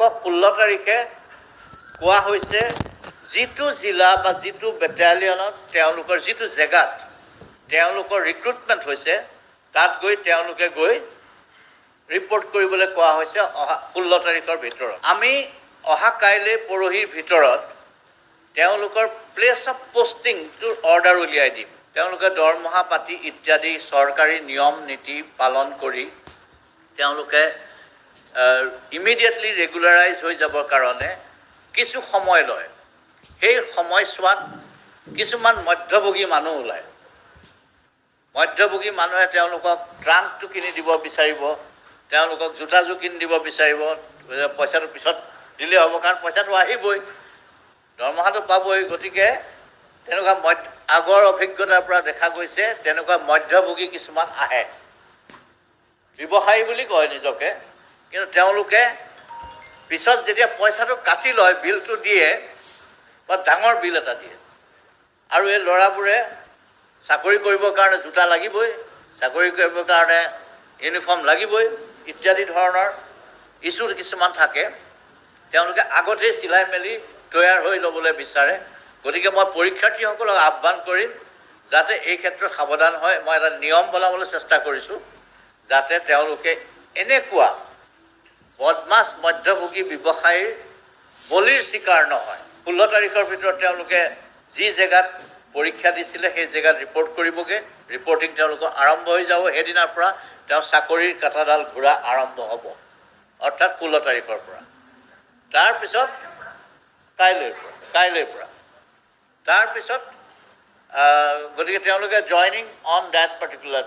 তেওঁলোকক 16 তাৰিখে কোৱা হৈছে যিটো জিলা বা যিটো বেটালিয়নত তেওঁলোকৰ যিটো জেগাত তেওঁলোকৰ ৰিক্ৰুটমেণ্ট হৈছে তাত গৈ তেওঁলোকে গৈ ৰিপৰ্ট কৰিবলৈ কোৱা হৈছে অহা 16 তাৰিখৰ ভিতৰত। আমি অহা কাইলৈ পৰহিৰ ভিতৰত তেওঁলোকৰ প্লেচ অফ পষ্টিংটোৰ অৰ্ডাৰ উলিয়াই দিম। তেওঁলোকে দৰমহা পাতি ইত্যাদি চৰকাৰী নিয়ম নীতি পালন কৰি তেওঁলোকে ইমিডিয়েটলি ৰেগুলাৰাইজ হৈ যাবৰ কাৰণে কিছু সময় লয়। সেই সময়ছোৱাত কিছুমান মধ্যভোগী মানুহ ওলায়। মধ্যভোগী মানুহে তেওঁলোকক ট্ৰাংকটো কিনি দিব বিচাৰিব, তেওঁলোকক জোতাযোৰ কিনি দিব বিচাৰিব, পইচাটো পিছত দিলে হ'ব, কাৰণ পইচাটো আহিবই, দৰমহাটো পাবই। গতিকে তেনেকুৱা আগৰ অভিজ্ঞতাৰ পৰা দেখা গৈছে তেনেকুৱা মধ্যভোগী কিছুমান আহে, ব্যৱসায়ী বুলি কয় নিজকে, কিন্তু তেওঁলোকে পিছত যেতিয়া পইচাটো কাটি লয়, বিলটো দিয়ে বা ডাঙৰ বিল এটা দিয়ে, আৰু এই ল'ৰাবোৰে চাকৰি কৰিবৰ কাৰণে জোতা লাগিবই, চাকৰি কৰিবৰ কাৰণে ইউনিফৰ্ম লাগিবই ইত্যাদি ধৰণৰ ইছ্যু কিছুমান থাকে। তেওঁলোকে আগতেই চিলাই মেলি তৈয়াৰ হৈ ল'বলৈ বিচাৰে। গতিকে মই পৰীক্ষাৰ্থীসকলক আহ্বান কৰিম যাতে এই ক্ষেত্ৰত সাৱধান হয়। মই এটা নিয়ম বনাবলৈ চেষ্টা কৰিছোঁ যাতে তেওঁলোকে এনেকুৱা বদমাছ মধ্যভোগী ব্যৱসায়ীৰ বলিৰ চিকাৰ নহয়। 16 তাৰিখৰ ভিতৰত তেওঁলোকে যি জেগাত পৰীক্ষা দিছিলে সেই জেগাত ৰিপৰ্ট কৰিবগৈ। ৰিপৰ্টিং তেওঁলোকৰ আৰম্ভ হৈ যাব। সেইদিনাৰ পৰা তেওঁ চাকৰিৰ কাটাডাল ঘূৰা আৰম্ভ হ'ব, অৰ্থাৎ 16 তাৰিখৰ পৰা। তাৰপিছত কাইলৈৰ পৰা তাৰপিছত গতিকে তেওঁলোকে জইনিং অন ডেট পাৰ্টিকুলাৰ